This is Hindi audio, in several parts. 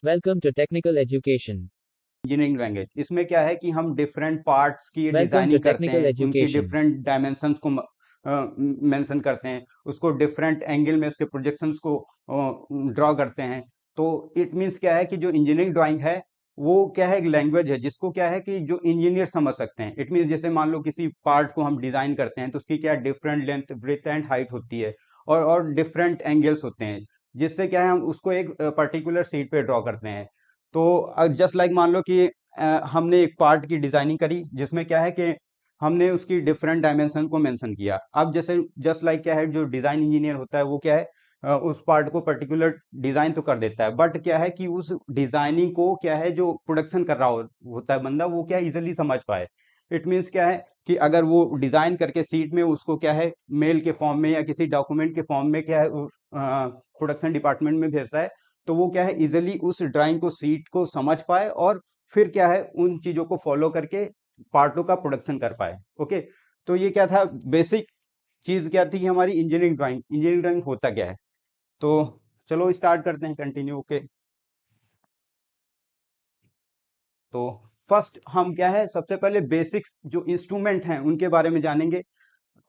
Welcome to Technical Education. Engineering language. इसमें क्या है कि हम डिफरेंट पार्ट्स की Welcome to डिजाइनिंग करते Technical हैं, उनकी Education. डिफरेंट डायमेंशंस को मेंशन करते हैं, उसको डिफरेंट एंगल में उसके प्रोजेक्शंस को ड्रॉ करते हैं। तो इट मीन्स क्या है कि जो इंजीनियरिंग ड्राइंग है वो क्या है, एक लैंग्वेज है जिसको क्या है कि जो इंजीनियर समझ सकते हैं। इट मीन्स जैसे मान लो किसी पार्ट को हम डिजाइन करते हैं तो उसकी क्या different length, breadth and height होती है, और डिफरेंट एंगल्स होते हैं, जिससे क्या है हम उसको एक पर्टिकुलर सीट पे ड्रॉ करते हैं। तो जस्ट लाइक मान लो कि हमने एक पार्ट की डिजाइनिंग करी जिसमें क्या है कि हमने उसकी डिफरेंट डायमेंशन को मेंशन किया। अब जैसे जस्ट लाइक क्या है, जो डिजाइन इंजीनियर होता है वो क्या है, उस पार्ट को पर्टिकुलर डिजाइन तो कर देता है, बट क्या है कि उस डिजाइनिंग को क्या है, जो प्रोडक्शन कर रहा होता है बंदा, वो क्या इजिली समझ पाए। इट मीन्स क्या है कि अगर वो डिजाइन करके सीट में उसको क्या है मेल के फॉर्म में या किसी डॉक्यूमेंट के फॉर्म में क्या है प्रोडक्शन डिपार्टमेंट में भेजता है, तो वो क्या है इजिली उस ड्राइंग को, सीट को समझ पाए, और फिर क्या है उन चीजों को फॉलो करके पार्टों का प्रोडक्शन कर पाए। ओके, तो ये क्या था, बेसिक चीज क्या थी हमारी इंजीनियरिंग ड्राइंग। इंजीनियरिंग ड्राइंग होता क्या है, तो चलो स्टार्ट करते हैं, कंटिन्यू। ओके, तो फर्स्ट हम क्या है, सबसे पहले बेसिक्स जो इंस्ट्रूमेंट हैं उनके बारे में जानेंगे।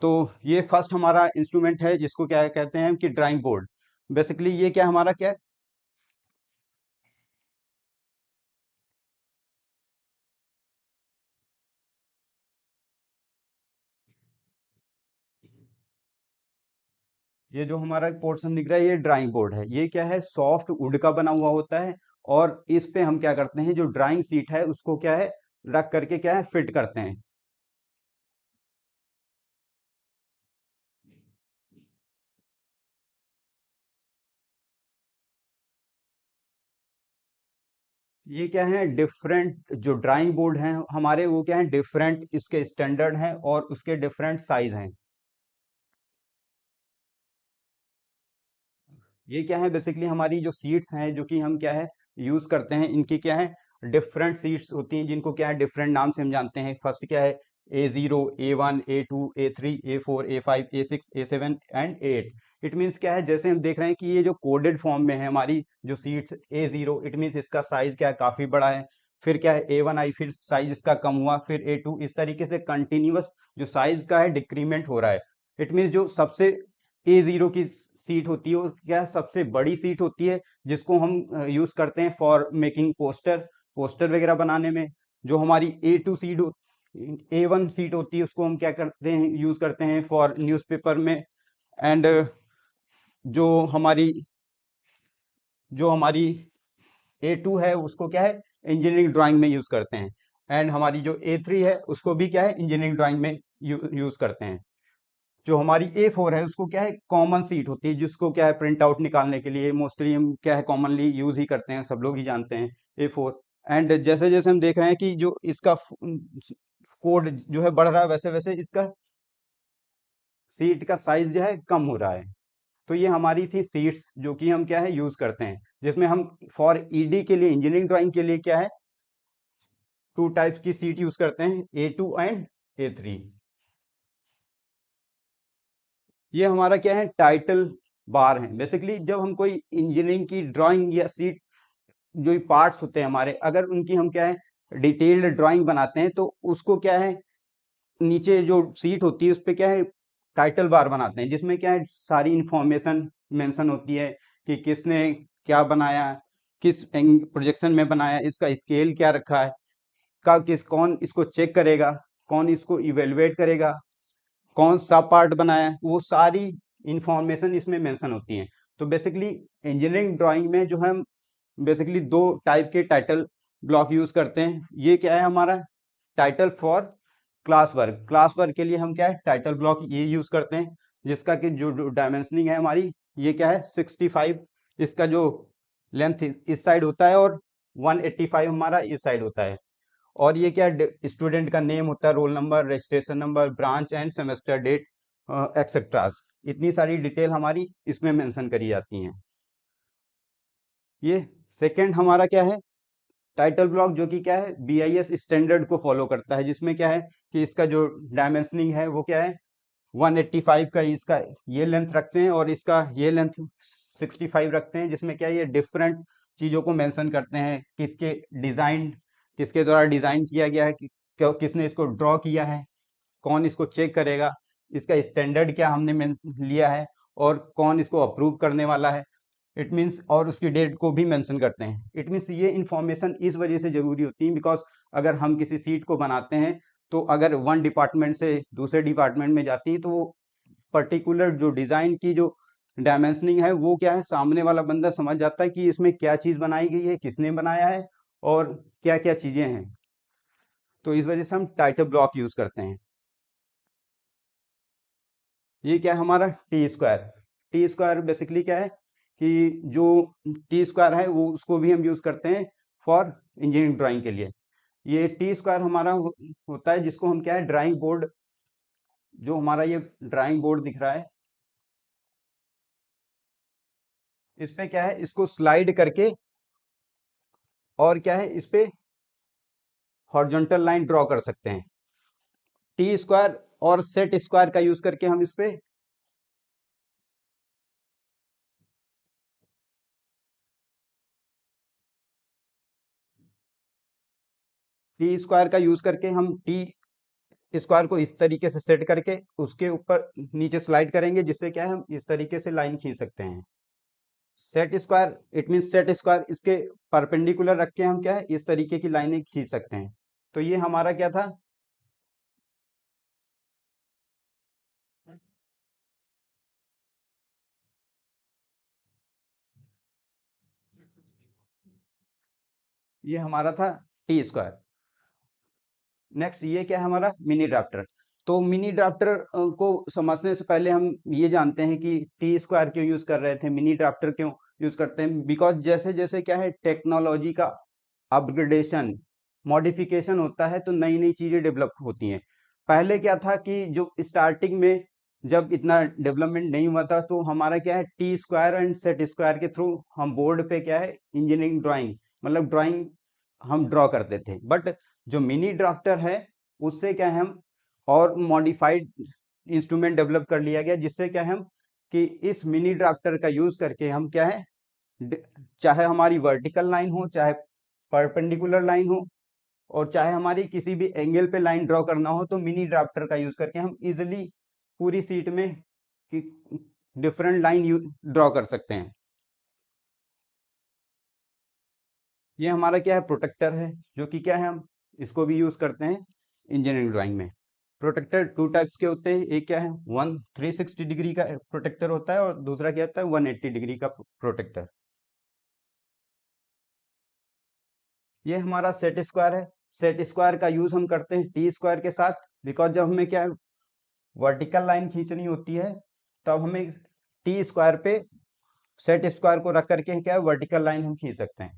तो ये फर्स्ट हमारा इंस्ट्रूमेंट है जिसको क्या कहते हैं कि ड्राइंग बोर्ड। बेसिकली ये क्या हमारा क्या है, ये जो हमारा पोर्शन दिख रहा है ये ड्राइंग बोर्ड है। ये क्या है, सॉफ्ट वुड का बना हुआ होता है, और इस पे हम क्या करते हैं, जो ड्राइंग सीट है उसको क्या है रख करके क्या है फिट करते हैं। ये क्या है, डिफरेंट जो ड्राइंग बोर्ड हैं हमारे, वो क्या है डिफरेंट इसके स्टैंडर्ड हैं और उसके डिफरेंट साइज हैं। ये क्या है, बेसिकली हमारी जो सीट्स हैं जो कि हम क्या है यूज करते हैं, इनकी क्या है डिफरेंट सीट्स होती हैं, जिनको क्या है डिफरेंट नाम से हम जानते हैं। फर्स्ट क्या है, A0, A1, A2, A3, A4, A5, A6, A7 and A8। It means क्या है, जैसे हम देख रहे हैं कि ये जो कोडेड फॉर्म में है हमारी जो सीट्स, A0 इट मीन्स इसका साइज क्या है काफी बड़ा है। फिर क्या है A1 आई, फिर साइज इसका कम हुआ, फिर A2, इस तरीके से कंटिन्यूअस जो साइज का है डिक्रीमेंट हो रहा है। इट मीन्स जो सबसे A0 की सीट होती है वो क्या है, सबसे बड़ी सीट होती है, जिसको हम यूज करते हैं फॉर मेकिंग पोस्टर, पोस्टर वगैरह बनाने में। जो हमारी A2 सीट, A1 सीट होती है उसको हम क्या करते हैं, यूज करते हैं फॉर न्यूज़पेपर में। एंड जो हमारी जो हमारी A2 है उसको क्या है इंजीनियरिंग ड्राइंग में यूज करते हैं। एंड हमारी जो A3 है उसको भी क्या है इंजीनियरिंग ड्राइंग में यूज करते हैं। जो हमारी A4 है उसको क्या है कॉमन सीट होती है, जिसको क्या है प्रिंट आउट निकालने के लिए मोस्टली हम क्या है कॉमनली यूज ही करते हैं, सब लोग ही जानते हैं A4। एंड जैसे जैसे हम देख रहे हैं कि जो इसका कोड जो है बढ़ रहा है, वैसे वैसे इसका सीट का साइज जो है कम हो रहा है। तो ये हमारी थी सीट्स जो कि हम क्या है यूज करते हैं, जिसमें हम फॉर ईडी के लिए, इंजीनियरिंग ड्राइंग के लिए क्या है टू टाइप्स की सीट यूज करते हैं, A2 एंड A3। ये हमारा क्या है टाइटल बार है। बेसिकली जब हम कोई इंजीनियरिंग की ड्राइंग या सीट, जो पार्ट्स होते हैं हमारे, अगर उनकी हम क्या है डिटेल्ड ड्राइंग बनाते हैं, तो उसको क्या है नीचे जो सीट होती है उस पे क्या है टाइटल बार बनाते हैं, जिसमें क्या है सारी इंफॉर्मेशन मेंशन होती है कि किसने क्या बनाया, किस प्रोजेक्शन में बनाया, इसका स्केल क्या रखा है, कौन इसको चेक करेगा, कौन इसको इवेलुएट करेगा, कौन सा पार्ट बनाया है, वो सारी इंफॉर्मेशन इसमें मेंशन होती है। तो बेसिकली इंजीनियरिंग ड्राइंग में जो हम बेसिकली दो टाइप के टाइटल ब्लॉक यूज करते हैं। ये क्या है हमारा title for class work. Class work के लिए हम क्या है टाइटल ब्लॉक ये यूज करते हैं, जिसका कि जो डायमेंशनिंग है हमारी, ये क्या है 65 इसका जो लेंथ इस साइड होता है, और 185 हमारा इस साइड होता है। और ये क्या स्टूडेंट का नेम होता है, roll number, registration number, branch and semester date, etcetera. इतनी सारी डिटेल हमारी इसमें मेंशन करी जाती हैं। ये सेकंड हमारा क्या है टाइटल ब्लॉक, जो कि क्या है BIS स्टैंडर्ड को फॉलो करता है, जिसमें क्या है कि इसका जो डायमेंशनिंग है वो क्या है 185 का इसका ये लेंथ रखते हैं, और इसका ये लेंथ 65 रखते हैं, जिसमें क्या है ये डिफरेंट चीज़ों को मेंशन करते हैं, किसके द्वारा डिज़ाइन किया गया है, किसने इसको ड्रॉ किया है, कौन इसको चेक करेगा, इसका स्टैंडर्ड क्या हमने लिया है, और कौन इसको अप्रूव करने वाला है। इट मीन्स, और उसकी डेट को भी मेंशन करते हैं। इट मीन्स ये इंफॉर्मेशन इस वजह से जरूरी होती है बिकॉज अगर हम किसी सीट को बनाते हैं तो अगर वन डिपार्टमेंट से दूसरे डिपार्टमेंट में जाती है तो वो पर्टिकुलर जो डिज़ाइन की जो डायमेंशनिंग है वो क्या है, सामने वाला बंदा समझ जाता है कि इसमें क्या चीज़ बनाई गई है, किसने बनाया है, और क्या क्या चीज़ें हैं। तो इस वजह से हम टाइटल ब्लॉक यूज़ करते हैं। ये क्या है हमारा T square. T square basically क्या है कि जो टी स्क्वायर है वो उसको भी हम यूज़ करते हैं फॉर इंजीनियरिंग ड्राइंग के लिए। ये टी स्क्वायर हमारा होता है जिसको हम क्या है ड्राइंग बोर्ड, जो हमारा ये ड्राइंग बोर्ड दिख रहा है, इस पे क्या है इसको स्लाइड करके और क्या है इस पे हॉरिजॉन्टल लाइन ड्रॉ कर सकते हैं। टी स्क्वायर और सेट स्क्वायर का यूज करके हम इस पे टी स्क्वायर का यूज करके हम टी स्क्वायर को इस तरीके से सेट करके उसके ऊपर नीचे स्लाइड करेंगे, जिससे क्या है हम इस तरीके से लाइन खींच सकते हैं। Set square, it mean set square इसके परपेंडिकुलर रख के हम क्या है इस तरीके की लाइनें खींच सकते हैं। तो ये हमारा क्या था, ये हमारा था टी स्क्वायर। नेक्स्ट ये क्या है हमारा मिनी ड्राफ्टर। तो मिनी ड्राफ्टर को समझने से पहले हम ये जानते हैं कि टी स्क्वायर क्यों यूज कर रहे थे, मिनी ड्राफ्टर क्यों यूज करते हैं। बिकॉज जैसे जैसे क्या है टेक्नोलॉजी का अपग्रेडेशन, मॉडिफिकेशन होता है तो नई नई चीजें डेवलप होती हैं। पहले क्या था कि जो स्टार्टिंग में जब इतना डेवलपमेंट नहीं हुआ था तो हमारा क्या है T square and set square के थ्रू हम बोर्ड पे क्या है इंजीनियरिंग ड्राइंग, मतलब ड्राइंग हम ड्रॉ करते थे। बट जो मिनी ड्राफ्टर है उससे क्या है हम और मॉडिफाइड इंस्ट्रूमेंट डेवलप कर लिया गया, जिससे क्या है हम कि इस मिनी ड्राफ्टर का यूज करके हम क्या है चाहे हमारी वर्टिकल लाइन हो, चाहे परपेंडिकुलर लाइन हो, और चाहे हमारी किसी भी एंगल पे लाइन ड्रॉ करना हो, तो मिनी ड्राफ्टर का यूज करके हम इजिली पूरी सीट में डिफरेंट लाइन ड्रॉ कर सकते हैं। ये हमारा क्या है प्रोटेक्टर है, जो कि क्या है हम इसको भी यूज करते हैं इंजीनियरिंग ड्राइंग में। प्रोटेक्टर टू टाइप्स के होते हैं, एक क्या है 360 डिग्री का प्रोटेक्टर होता है और दूसरा क्या होता है 180 डिग्री का प्रोटेक्टर। ये हमारा सेट स्क्वायर है। सेट स्क्वायर का यूज हम करते हैं टी स्क्वायर के साथ, बिकॉज जब हमें क्या है वर्टिकल लाइन खींचनी होती है तब हमें टी स्क्वायर पे सेट स्क्वायर को रख करके क्या है वर्टिकल लाइन हम खींच सकते हैं।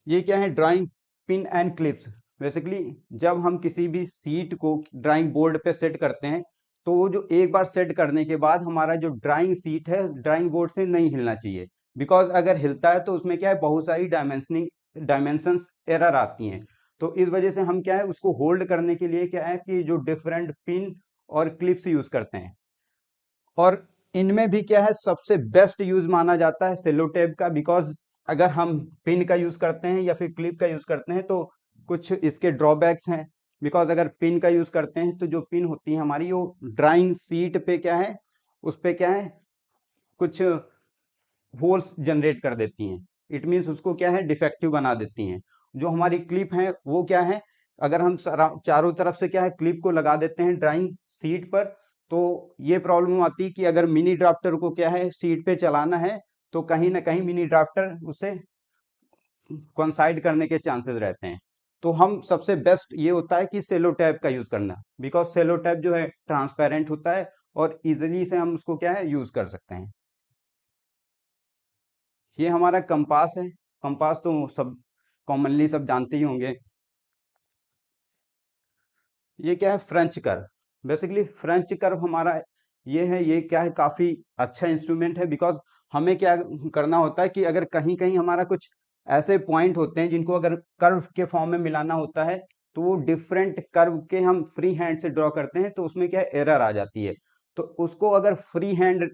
ये क्या है drawing pin and clips. Basically जब हम किसी भी सीट को ड्राइंग बोर्ड पे सेट करते हैं तो वो जो एक बार सेट करने के बाद हमारा जो ड्राइंग सीट है ड्राइंग बोर्ड से नहीं हिलना चाहिए। बिकॉज अगर हिलता है तो उसमें क्या है बहुत सारी डायमेंशंस एरर आती हैं। तो इस वजह से हम क्या है उसको होल्ड करने के लिए क्या है कि जो डिफरेंट पिन और क्लिप्स यूज करते हैं। और इनमें भी क्या है सबसे बेस्ट यूज माना जाता है सेलो टेप का। बिकॉज अगर हम पिन का यूज करते हैं या फिर क्लिप का यूज करते हैं तो कुछ इसके ड्रॉबैक्स हैं। बिकॉज अगर पिन का यूज करते हैं तो जो पिन होती है हमारी वो ड्राइंग सीट पे क्या है उस पे क्या है कुछ होल्स जनरेट कर देती हैं। इट मीन्स उसको क्या है डिफेक्टिव बना देती हैं। जो हमारी क्लिप है वो क्या है अगर हम चारों तरफ से क्या है क्लिप को लगा देते हैं ड्राइंग सीट पर तो ये प्रॉब्लम आती है कि अगर मिनी ड्राफ्टर को क्या है सीट पे चलाना है तो कहीं ना कहीं मिनी ड्राफ्टर उसे कोइंसाइड करने के चांसेस रहते हैं। तो हम सबसे बेस्ट ये होता है कि सेलो टैप का यूज करना, बिकॉज सेलो टैप जो है ट्रांसपेरेंट होता है और इजिली से हम उसको क्या है यूज कर सकते हैं। ये हमारा कंपास है। कंपास तो सब कॉमनली सब जानते ही होंगे। ये क्या है French curve. Basically French curve हमारा ये है, ये क्या है काफी अच्छा इंस्ट्रूमेंट है। बिकॉज हमें क्या करना होता है कि अगर कहीं कहीं हमारा कुछ ऐसे पॉइंट होते हैं जिनको अगर कर्व के फॉर्म में मिलाना होता है तो वो डिफरेंट कर्व के हम फ्री हैंड से ड्रॉ करते हैं तो उसमें क्या एरर आ जाती है। तो उसको अगर फ्री हैंड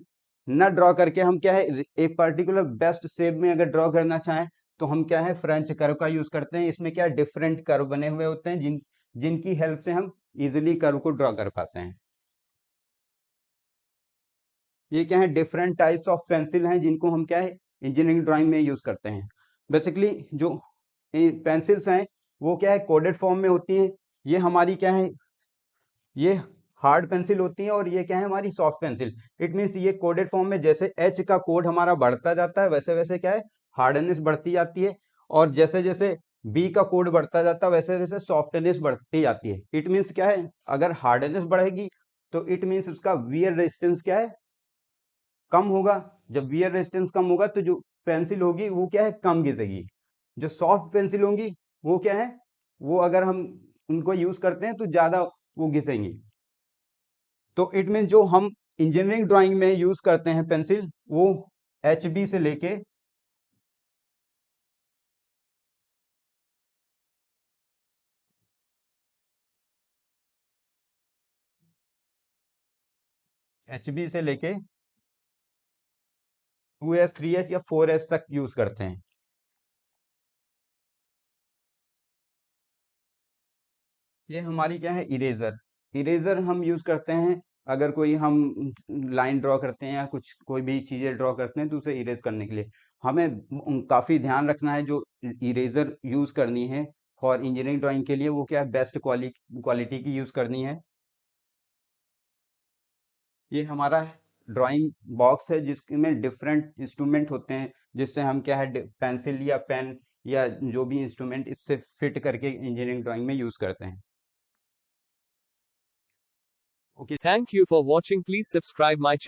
न ड्रॉ करके हम क्या है एक पर्टिकुलर बेस्ट शेप में अगर ड्रॉ करना चाहें तो हम क्या है फ्रेंच कर्व का यूज करते हैं। इसमें क्या डिफरेंट कर्व बने हुए होते हैं जिनकी हेल्प से हम इजिली कर्व को ड्रॉ कर पाते हैं। ये क्या है डिफरेंट टाइप्स ऑफ पेंसिल हैं जिनको हम क्या है इंजीनियरिंग ड्राइंग में यूज करते हैं। बेसिकली जो पेंसिल्स हैं वो क्या है कोडेड फॉर्म में होती हैं। ये हमारी क्या है ये हार्ड पेंसिल होती है और ये क्या है हमारी सॉफ्ट पेंसिल। इट मीन्स ये कोडेड फॉर्म में जैसे एच का कोड हमारा बढ़ता जाता है वैसे वैसे क्या है हार्डनेस बढ़ती जाती है, और जैसे जैसे बी का कोड बढ़ता जाता है वैसे वैसे सॉफ्टनेस बढ़ती जाती है। इट मीन्स क्या है अगर हार्डनेस बढ़ेगी तो इट मीन्स उसका वियर रेजिस्टेंस क्या है कम होगा। जब वियर रेजिस्टेंस कम होगा तो जो पेंसिल होगी वो क्या है कम घिसेगी। जो सॉफ्ट पेंसिल होंगी वो क्या है वो अगर हम उनको यूज करते हैं तो ज्यादा वो घिसेंगी। तो इट मीन जो हम इंजीनियरिंग ड्राइंग में यूज करते हैं पेंसिल वो HB से लेके HB से लेके 2S 3S या 4S तक यूज करते हैं। ये हमारी क्या है इरेजर। इरेजर हम यूज करते हैं अगर कोई हम लाइन ड्रॉ करते हैं या कुछ कोई भी चीजें ड्रॉ करते हैं तो उसे इरेज करने के लिए हमें काफी ध्यान रखना है। जो इरेजर यूज करनी है फॉर इंजीनियरिंग ड्राइंग के लिए वो क्या है बेस्ट क्वालिटी की यूज करनी है। ये हमारा ड्राइंग बॉक्स है जिसमें डिफरेंट इंस्ट्रूमेंट होते हैं जिससे हम क्या है पेंसिल या पेन या जो भी इंस्ट्रूमेंट इससे फिट करके इंजीनियरिंग ड्राइंग में यूज करते हैं। Okay. Thank you for watching. Please subscribe my channel.